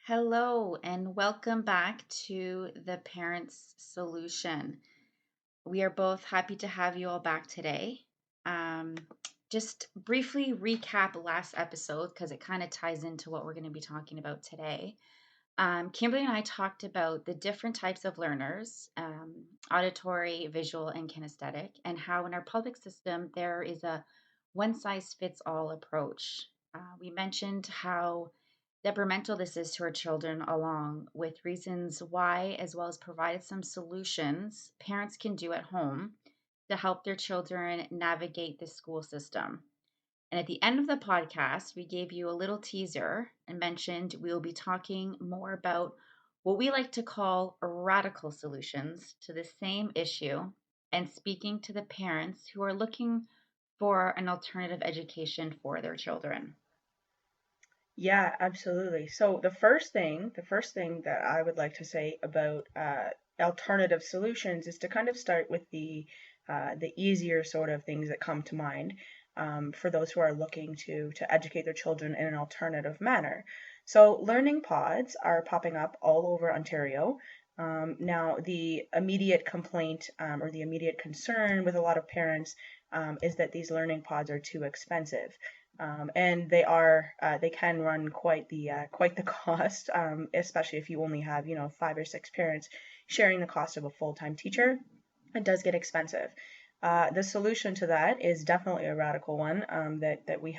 Hello, and welcome back to the Parents Solution. We are both happy to have you all back today. Um, just briefly recap last episode because it kind of ties into what we're going to be talking about today. Kimberly and I talked about the different types of learners, auditory, visual, and kinesthetic, and how in our public system there is a one size fits all approach. We mentioned how detrimental this is to our children, along with reasons why, as well as provided some solutions parents can do at home to help their children navigate the school system. And at the end of the podcast, we gave you a little teaser and mentioned we'll be talking more about what we like to call radical solutions to the same issue and speaking to the parents who are looking for an alternative education for their children. Yeah, absolutely. So the first thing that I would like to say about alternative solutions is to kind of start with the easier sort of things that come to mind for those who are looking to educate their children in an alternative manner. So learning pods are popping up all over Ontario. Now, the immediate complaint or the immediate concern with a lot of parents is that these learning pods are too expensive. And they can run quite the cost, especially if you only have 5 or 6 parents sharing the cost of a full-time teacher. It does get expensive. The solution to that is definitely a radical one that we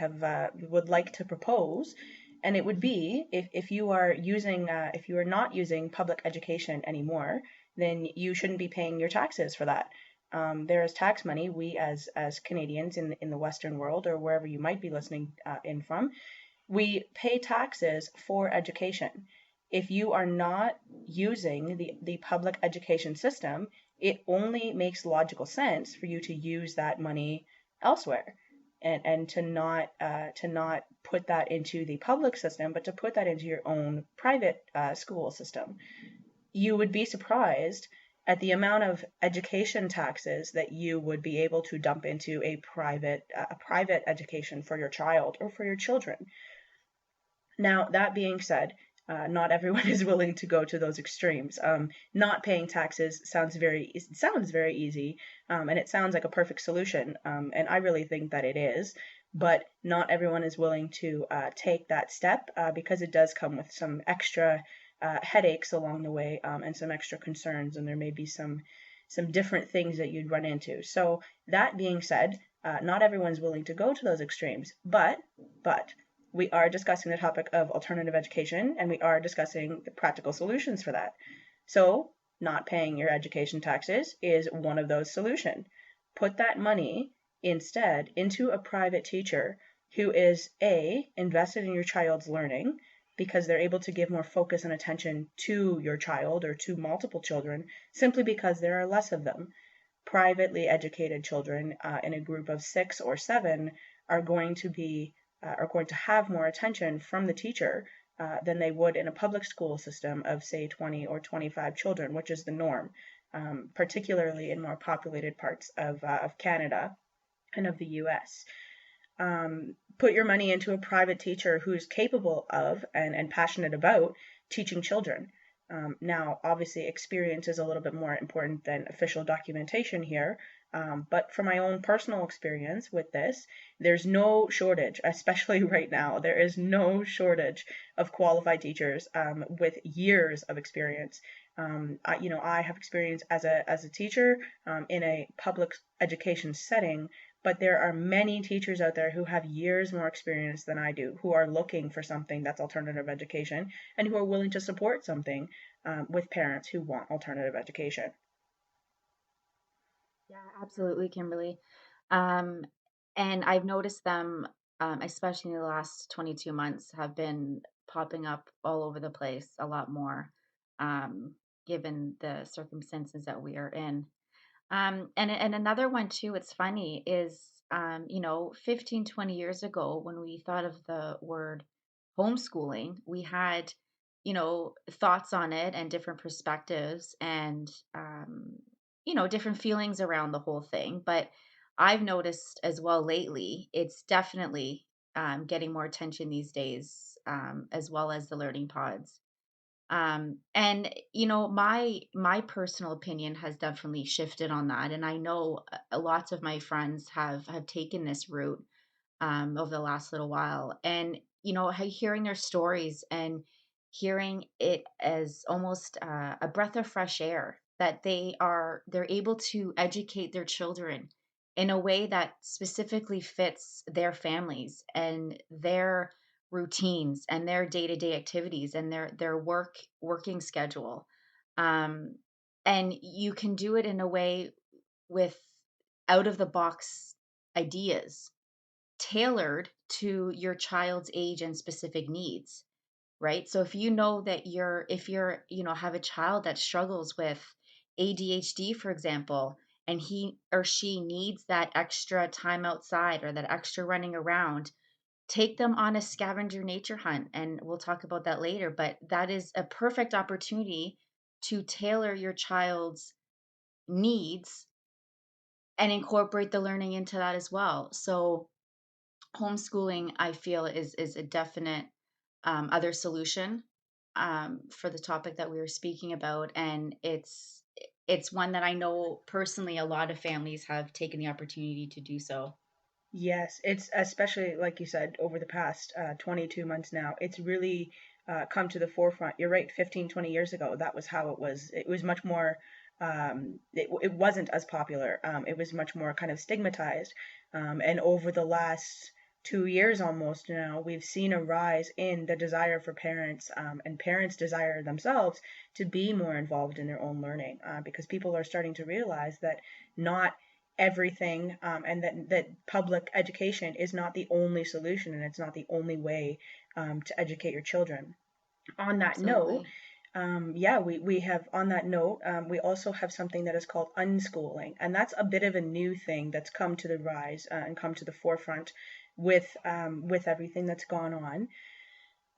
would like to propose, and it would be if you are if you are not using public education anymore, then you shouldn't be paying your taxes for that. There is tax money. We as Canadians in the Western world or wherever you might be listening in from, we pay taxes for education. If you are not using the public education system, it only makes logical sense for you to use that money elsewhere and to not put that into the public system, but to put that into your own private school system. You would be surprised at the amount of education taxes that you would be able to dump into a private education for your child or for your children. Now, that being said, not everyone is willing to go to those extremes. Not paying taxes sounds very easy, and it sounds like a perfect solution, and I really think that it is. But not everyone is willing to take that step because it does come with some extra headaches along the way, and some extra concerns, and there may be some different things that you'd run into. So that being said, not everyone's willing to go to those extremes, but we are discussing the topic of alternative education and we are discussing the practical solutions for that. So, not paying your education taxes is one of those solutions. Put that money instead into a private teacher who is invested in your child's learning because they're able to give more focus and attention to your child or to multiple children simply because there are less of them. Privately educated children in a group of 6 or 7 are going to be are going to have more attention from the teacher than they would in a public school system of, say, 20 or 25 children, which is the norm, particularly in more populated parts of Canada and of the US. Put your money into a private teacher who's capable of and passionate about teaching children. Now, obviously, experience is a little bit more important than official documentation here. But from my own personal experience with this, there's no shortage, especially right now, there is no shortage of qualified teachers with years of experience. I have experience as a teacher in a public education setting, but there are many teachers out there who have years more experience than I do, who are looking for something that's alternative education and who are willing to support something with parents who want alternative education. Yeah, absolutely, Kimberly. Um, and I've noticed them, especially in the last 22 months, have been popping up all over the place a lot more, given the circumstances that we are in. And another one too, it's funny, is 15, 20 years ago when we thought of the word homeschooling, we had, thoughts on it and different perspectives and different feelings around the whole thing. But I've noticed as well lately, it's definitely getting more attention these days, as well as the learning pods. And my personal opinion has definitely shifted on that, and I know lots of my friends have taken this route over the last little while. And, hearing their stories and hearing it as almost a breath of fresh air that they're able to educate their children in a way that specifically fits their families and their routines and their day-to-day activities and their working schedule. Um, and you can do it in a way with out of the box ideas tailored to your child's age and specific needs, right? So if you know that if you're, have a child that struggles with ADHD, for example, and he or she needs that extra time outside or that extra running around, take them on a scavenger nature hunt. And we'll talk about that later, but that is a perfect opportunity to tailor your child's needs and incorporate the learning into that as well. So homeschooling, I feel, is a definite other solution for the topic that we were speaking about, and it's one that I know personally a lot of families have taken the opportunity to do so. Yes, it's especially like you said over the past 22 months now, it's really come to the forefront. You're right, 15, 20 years ago, that was how it was. It was much more, it wasn't as popular. It was much more kind of stigmatized. And over the last 2 years almost now, we've seen a rise in the desire for parents and parents' desire themselves to be more involved in their own learning because people are starting to realize that not everything and that public education is not the only solution and it's not the only way to educate your children. On that note, Absolutely. yeah, we have on that note, we also have something that is called unschooling, and that's a bit of a new thing that's come to the rise and come to the forefront with everything that's gone on.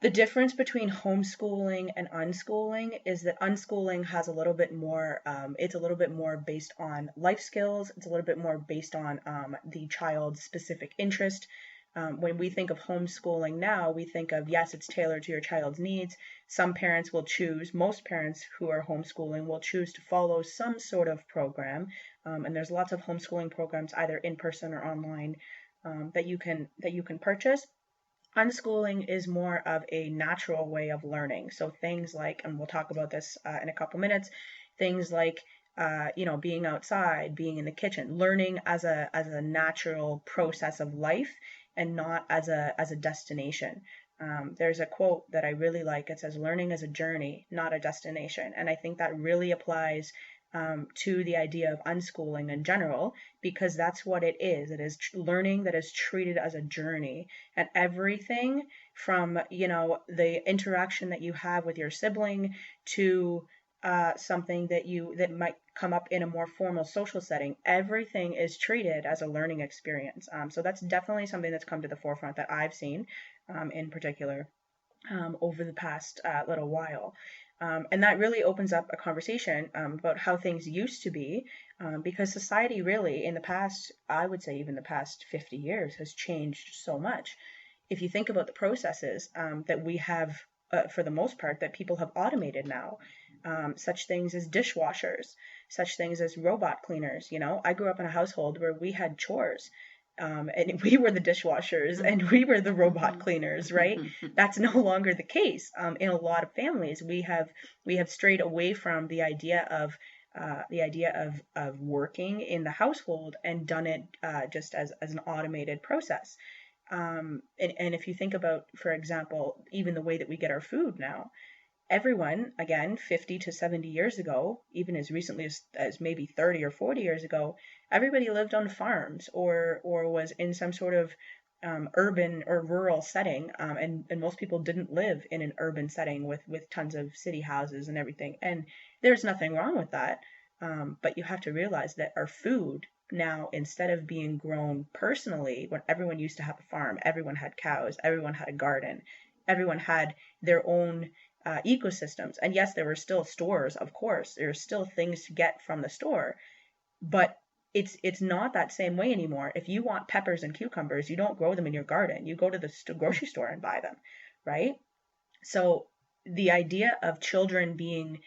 The difference between homeschooling and unschooling is that unschooling has a little bit more, it's a little bit more based on life skills. It's a little bit more based on the child's specific interest. When we think of homeschooling now, we think of, yes, it's tailored to your child's needs. Some parents will choose, most parents who are homeschooling will choose to follow some sort of program. And there's lots of homeschooling programs, either in person or online, that you can purchase. Unschooling is more of a natural way of learning. So things like, and we'll talk about this in a couple minutes, things like being outside, being in the kitchen, learning as a natural process of life and not as a destination. There's a quote that I really like. It says, "Learning is a journey, not a destination," and I think that really applies to the idea of unschooling in general because that's what it is. It is learning that is treated as a journey, and everything from the interaction that you have with your sibling to something that might come up in a more formal social setting, everything is treated as a learning experience. So that's definitely something that's come to the forefront that I've seen in particular over the past little while. And that really opens up a conversation about how things used to be, because society really, in the past, I would say even the past 50 years, has changed so much. If you think about the processes that we have, for the most part, that people have automated now, such things as dishwashers, such things as robot cleaners. I grew up in a household where we had chores. And we were the dishwashers and we were the robot cleaners, right? That's no longer the case. In a lot of families, we have strayed away from the idea of working in the household and done it just as an automated process. And if you think about, for example, even the way that we get our food now, everyone, again, 50 to 70 years ago, even as recently as maybe 30 or 40 years ago, everybody lived on farms or was in some sort of urban or rural setting. And most people didn't live in an urban setting with tons of city houses and everything. And there's nothing wrong with that. But you have to realize that our food now, instead of being grown personally, when everyone used to have a farm, everyone had cows, everyone had a garden, everyone had their own ecosystems. And yes, there were still stores, of course. There are still things to get from the store, but it's not that same way anymore. If you want peppers and cucumbers, you don't grow them in your garden. You go to the grocery store and buy them, right? So the idea of children being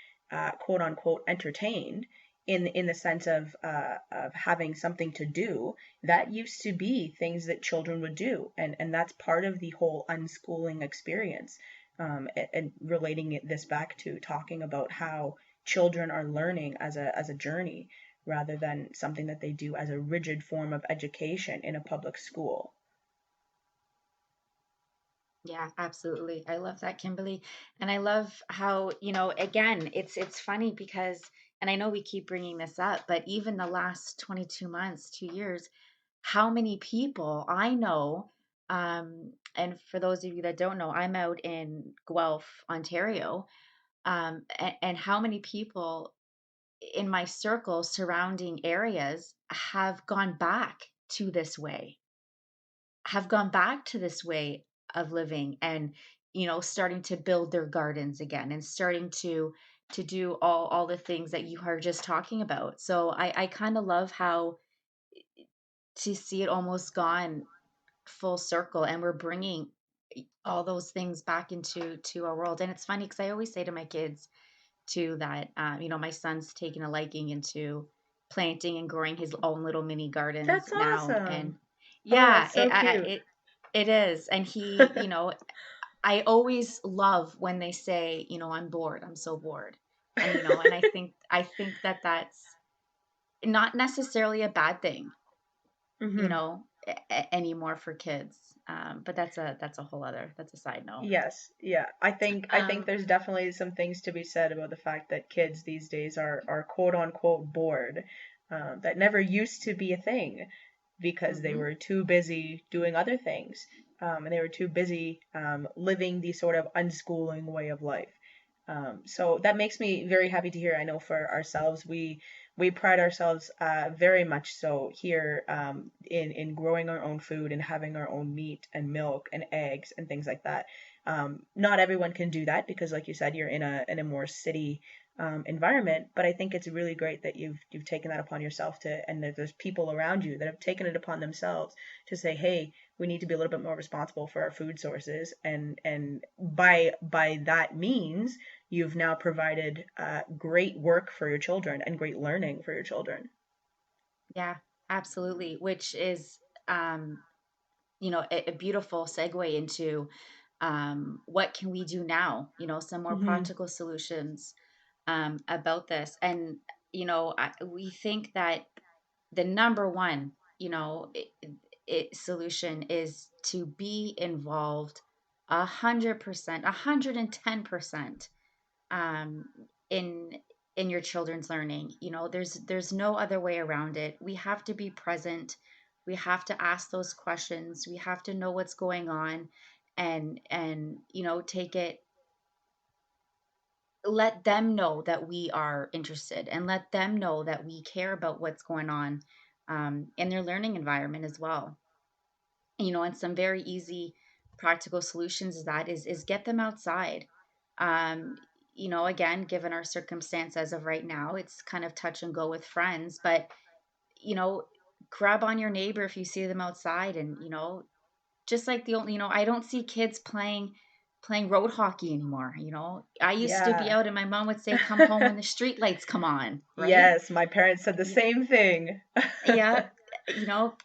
quote unquote entertained in the sense of having something to do, that used to be things that children would do, and that's part of the whole unschooling experience. And relating this back to talking about how children are learning as a journey rather than something that they do as a rigid form of education in a public school. Yeah, absolutely. I love that, Kimberly. And I love how, again, it's funny because, and I know we keep bringing this up, but even the last 22 months, 2 years, how many people I know, and for those of you that don't know, I'm out in Guelph, Ontario, and how many people in my circle surrounding areas have gone back to this way of living, and starting to build their gardens again, and starting to do all the things that you are just talking about. So I kind of love how to see it almost gone full circle, and we're bringing all those things back into our world. And it's funny because I always say to my kids too that my son's taken a liking into planting and growing his own little mini gardens That's now. awesome. And Oh, yeah, that's so cute. it is. And he, I always love when they say, I'm bored, I'm so bored. And I think that that's not necessarily a bad thing, Hmm. anymore for kids. But that's a whole other, that's a side note. Yes, yeah. I think Um, there's definitely some things to be said about the fact that kids these days are quote unquote bored. That never used to be a thing because they mhm. were too busy doing other things, and they were too busy living the sort of unschooling way of life. So that makes me very happy to hear. I know for ourselves, we pride ourselves very much so here in growing our own food and having our own meat and milk and eggs and things like that. Not everyone can do that because, like you said, you're in a more city environment. But I think it's really great that you've taken that upon yourself to, and that there's people around you that have taken it upon themselves to say, hey, we need to be a little bit more responsible for our food sources, and by that means you've now provided great work for your children and great learning for your children. Yeah, absolutely. Which is, um, a beautiful segue into, what can we do now? Some more Hmm. practical solutions, about this. And, we think that the number one, solution is to be involved 100%, 110%, um, in in your children's learning. There's no other way around it. We have to be present. We have to ask those questions. We have to know what's going on, and take it. Let them know that we are interested, and let them know that we care about what's going on, in their learning environment as well. And some very easy practical solutions is that is get them outside. um again, given our circumstance as of right now, it's kind of touch and go with friends, but you know grab on your neighbor if you see them outside. And just like the only, I don't see kids playing road hockey anymore. I used to be Yeah. out and my mom would say, come home when the street lights come on, right? Yes, my parents said the same thing. Yeah,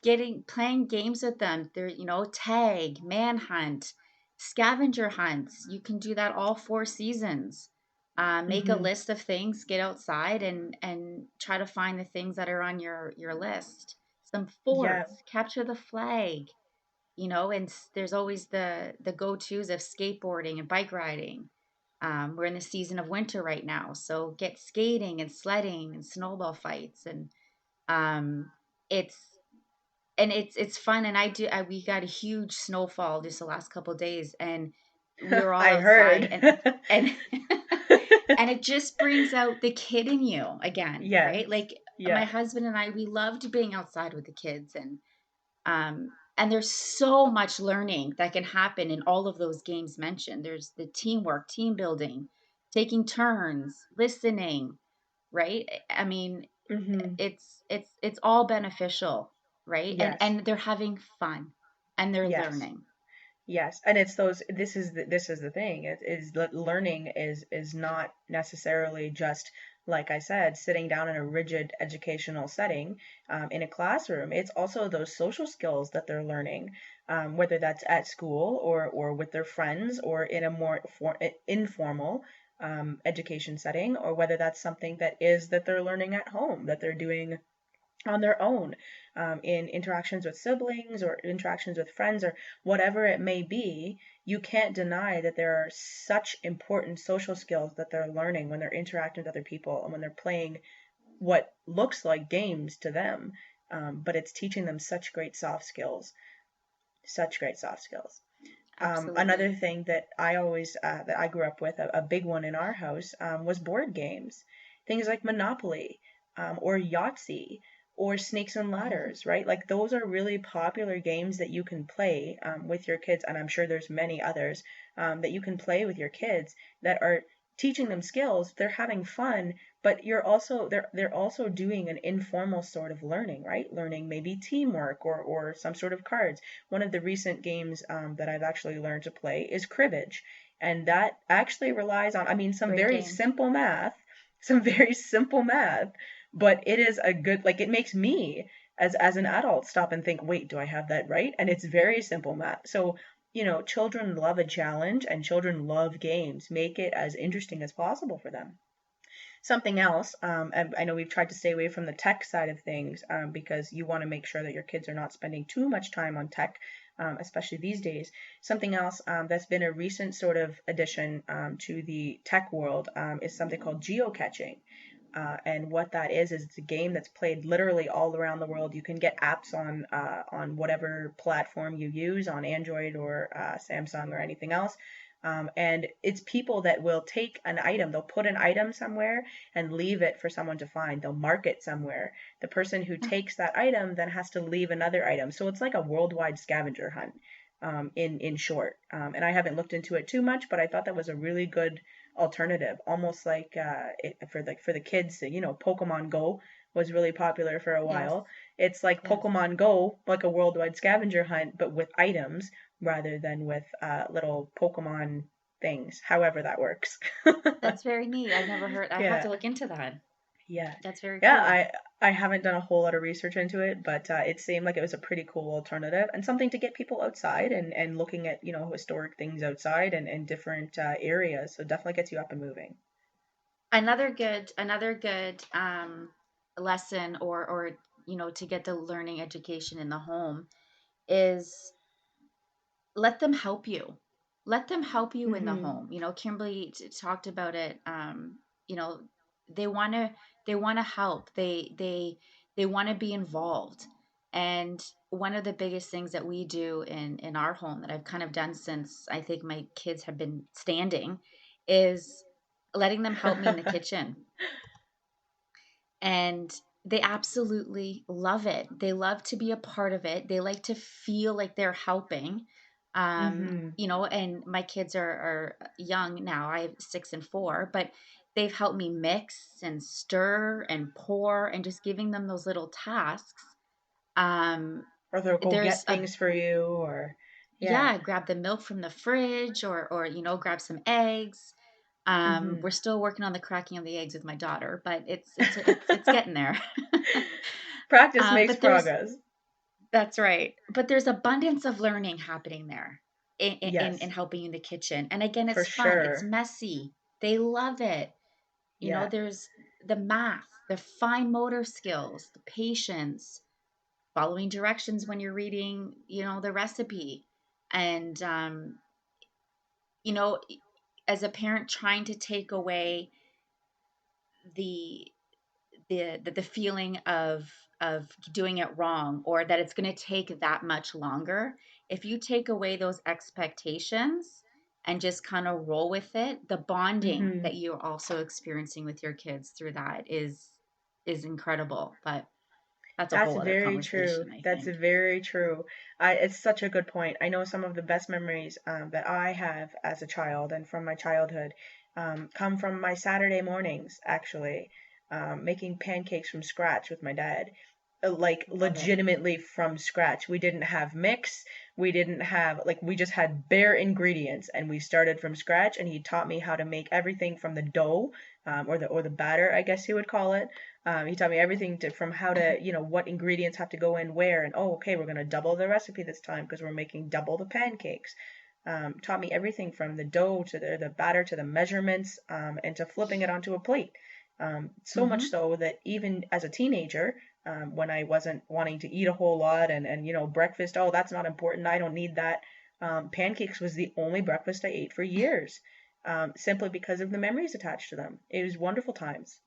getting playing games with them. They're, tag, manhunt, scavenger hunts. You can do that all 4 seasons. Make a Hmm. list of things, get outside, and try to find the things that are on your list. Some Yeah. forts, capture the flag. And there's always the go-tos of skateboarding and bike riding. We're in the season of winter right now, so get skating and sledding and snowball fights. Um, it's it's fun. And we got a huge snowfall just the last couple of days, and we were all I outside, heard. and and it just brings out the kid in you again, Yes. right? Like my Yeah. husband and I, we loved being outside with the kids. And there's so much learning that can happen in all of those games mentioned. There's the teamwork, team building, taking turns, listening, right? I mean, Hmm. it's all beneficial, right? and Yes. and they're having fun, and they're Yes. learning. Yes, and it's those. This is the thing. It is that learning is not necessarily just, like I said, sitting down in a rigid educational setting in a classroom. It's also those social skills that they're learning, whether that's at school or with their friends or in a more informal education setting, or whether that's something that they're learning at home, that they're doing on their own, in interactions with siblings or interactions with friends or whatever it may be. You can't deny that there are such important social skills that they're learning when they're interacting with other people and when they're playing what looks like games to them. But it's teaching them such great soft skills, such great soft skills. Another Absolutely. thing that I grew up with, a big one in our house, was board games, things like Monopoly, or Yahtzee, or Snakes and Ladders, right? Like those are really popular games that you can play with your kids, and I'm sure there's many others that you can play with your kids that are teaching them skills. They're having fun, but they're also doing an informal sort of learning, right? Learning maybe teamwork or some sort of cards. One of the recent games that I've actually learned to play is cribbage. And that actually relies on, I mean, Great game. some very simple math, but it is a good, like, it makes me as an adult stop and think, wait, do I have that right? And it's very simple math. So, children love a challenge and children love games. Make it as interesting as possible for them. Something else, and I know we've tried to stay away from the tech side of things, because you want to make sure that your kids are not spending too much time on tech, especially these days. Something else that's been a recent sort of addition to the tech world is something called geocaching. And what that is it's a game that's played literally all around the world. You can get apps on whatever platform you use, on Android or Samsung or anything else. And it's people that will take an item, they'll put an item somewhere and leave it for someone to find. They'll mark it somewhere. The person who takes that item then has to leave another item. So it's like a worldwide scavenger hunt, in short. And I haven't looked into it too much, but I thought that was a really good alternative, almost like for the kids. Pokemon Go was really popular for a Yes. while. It's like Yes. Pokemon Go, like a worldwide scavenger hunt, but with items rather than with little Pokemon things. However that works. That's very neat. I've never heard. I have Yeah. to look into that. Yeah. That's very Yeah, cool. I haven't done a whole lot of research into it, but it seemed like it was a pretty cool alternative and something to get people outside and looking at, historic things outside and different areas. So definitely gets you up and moving. Another good lesson, or to get the learning education in the home, is let them help you. Let them help you in the Mm-hmm. home. Kimberly talked about it. You know, they want to they want to help. They want to be involved. And one of the biggest things that we do in our home, that I've kind of done since I think my kids have been standing, is letting them help me in the kitchen. And they absolutely love it. They love to be a part of it. They like to feel like they're helping. Mm-hmm. And my kids are young now. I have 6 and 4, but they've helped me mix and stir and pour, and just giving them those little tasks. Um, Or they'll go there's get a things for you, or yeah. Yeah, grab the milk from the fridge, or grab some eggs. Mm-hmm. We're still working on the cracking of the eggs with my daughter, but it's getting there. Practice makes But there's progress. That's right. But there's abundance of learning happening there in Yes, helping in the kitchen. And again, for it's fun. It's sure. messy. They love it. Yeah. There's the math, the fine motor skills, the patience, following directions when you're reading, the recipe. And you know, as a parent, trying to take away the the feeling of doing it wrong, or that it's going to take that much longer. If you take away those expectations and just kind of roll with it, the bonding Mm-hmm. that you're also experiencing with your kids through that is incredible. But that's a That's whole other very true. conversation, I That's think. very true. It's such a good point. I know some of the best memories that I have as a child and from my childhood come from my Saturday mornings, actually, making pancakes from scratch with my dad. like Love it. legitimately from scratch. We didn't have mix. We didn't have like we just had bare ingredients and we started from scratch and he taught me how to make everything from the dough or the batter, I guess you would call it. He taught me everything from how to, what ingredients have to go in where and oh, okay, we're going to double the recipe this time because we're making double the pancakes. Taught me everything from the dough to the batter to the measurements and to flipping it onto a plate. So much Mm-hmm. so that even as a teenager, when I wasn't wanting to eat a whole lot and breakfast, oh, that's not important. I don't need that. Pancakes was the only breakfast I ate for years, simply because of the memories attached to them. It was wonderful times.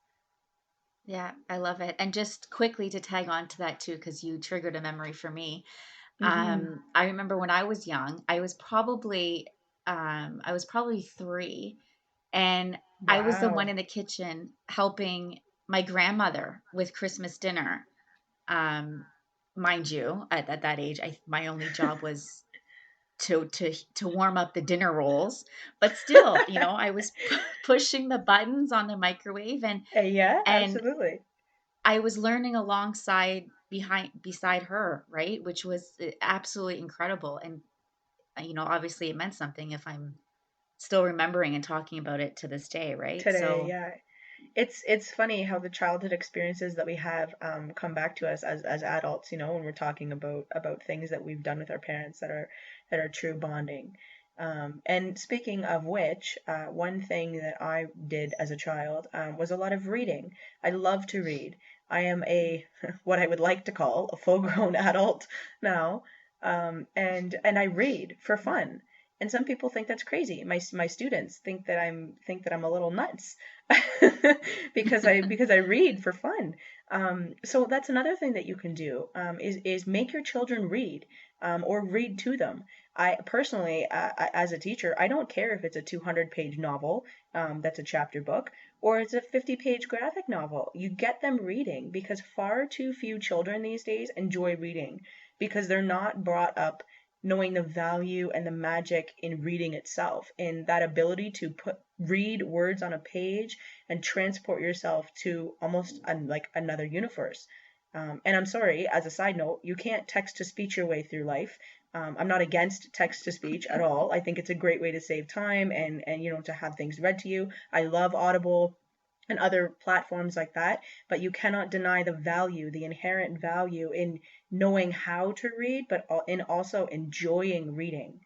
Yeah, I love it. And just quickly to tag on to that too, because you triggered a memory for me. Hmm. I remember when I was young, I was probably 3, and I was the one Wow. in the kitchen helping my grandmother with Christmas dinner. Um, Mind you, at that age, my only job was to warm up the dinner rolls, but still, I was pushing the buttons on the microwave, Yeah, and absolutely. I was learning alongside beside her, right? Which was absolutely incredible. And obviously it meant something if I'm still remembering and talking about it to this day, right? Today, So, yeah. It's funny how the childhood experiences that we have come back to us as adults, when we're talking about things that we've done with our parents that are true bonding. And speaking of which, one thing that I did as a child was a lot of reading. I love to read. I am a what I would like to call a full-grown adult now, and I read for fun. And some people think that's crazy. My students think that I'm a little nuts because I read for fun. So that's another thing that you can do is make your children read or read to them. I personally, as a teacher, I don't care if it's a 200-page novel that's a chapter book or it's a 50-page graphic novel. You get them reading because far too few children these days enjoy reading because they're not brought up knowing the value and the magic in reading itself, in that ability to read words on a page and transport yourself to almost like another universe. And I'm sorry, as a side note, you can't text to speech your way through life. I'm not against text to speech at all. I think it's a great way to save time and to have things read to you. I love Audible and other platforms like that, but you cannot deny the value, the inherent value in knowing how to read, but in also enjoying reading.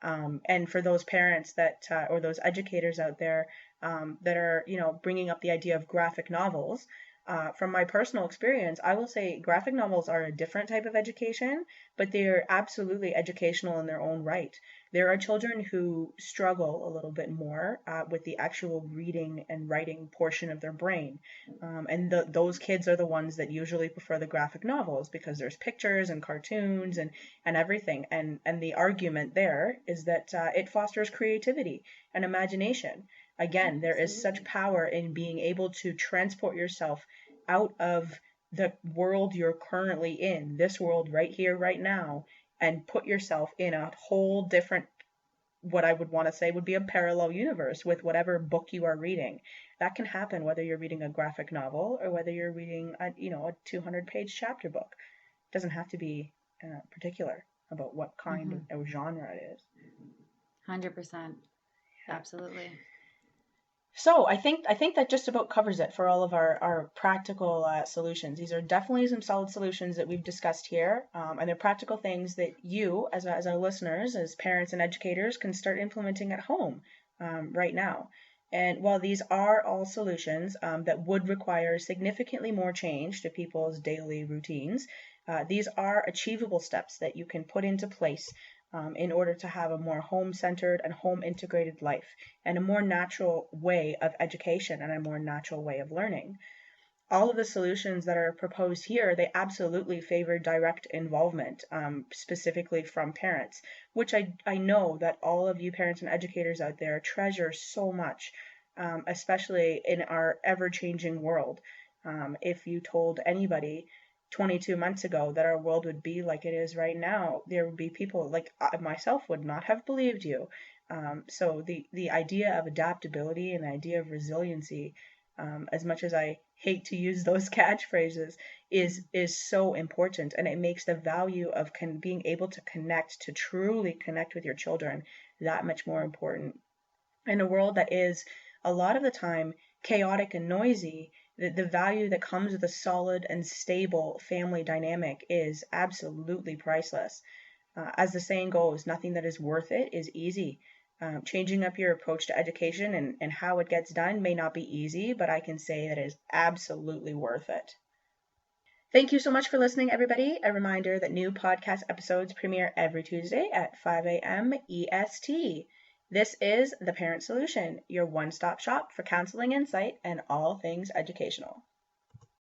And for those parents that or those educators out there that are bringing up the idea of graphic novels, from my personal experience, I will say graphic novels are a different type of education, but they are absolutely educational in their own right. There are children who struggle a little bit more with the actual reading and writing portion of their brain, and those kids are the ones that usually prefer the graphic novels because there's pictures and cartoons and everything. And the argument there is that it fosters creativity and imagination. Again, there is such absolutely. power in being able to transport yourself out of the world you're currently in, this world right here, right now, and put yourself in a whole different, what I would want to say would be a parallel universe with whatever book you are reading. That can happen whether you're reading a graphic novel or whether you're reading a 200-page chapter book. It doesn't have to be particular about what kind Mm-hmm. of genre it is. 100%. Yeah. Absolutely. So I think that just about covers it for all of our practical solutions. These are definitely some solid solutions that we've discussed here, and they're practical things that you, as our listeners, as parents and educators, can start implementing at home right now. And while these are all solutions that would require significantly more change to people's daily routines, these are achievable steps that you can put into place in order to have a more home centered and home integrated life and a more natural way of education and a more natural way of learning. All of the solutions that are proposed here, they absolutely favor direct involvement, specifically from parents, which I know that all of you parents and educators out there treasure so much, especially in our ever changing world. If you told anybody 22 months ago that our world would be like it is right now, there would be people like I myself would not have believed you. So the idea of adaptability and the idea of resiliency as much as I hate to use those catchphrases, is so important, and it makes the value of being able to connect, to truly connect with your children, that much more important. In a world that is a lot of the time chaotic and noisy, the value that comes with a solid and stable family dynamic is absolutely priceless. As the saying goes, nothing that is worth it is easy. Changing up your approach to education and how it gets done may not be easy, but I can say that it is absolutely worth it. Thank you so much for listening, everybody. A reminder that new podcast episodes premiere every Tuesday at 5 a.m. EST. This is The Parent Solution, your one-stop shop for counseling insight and all things educational.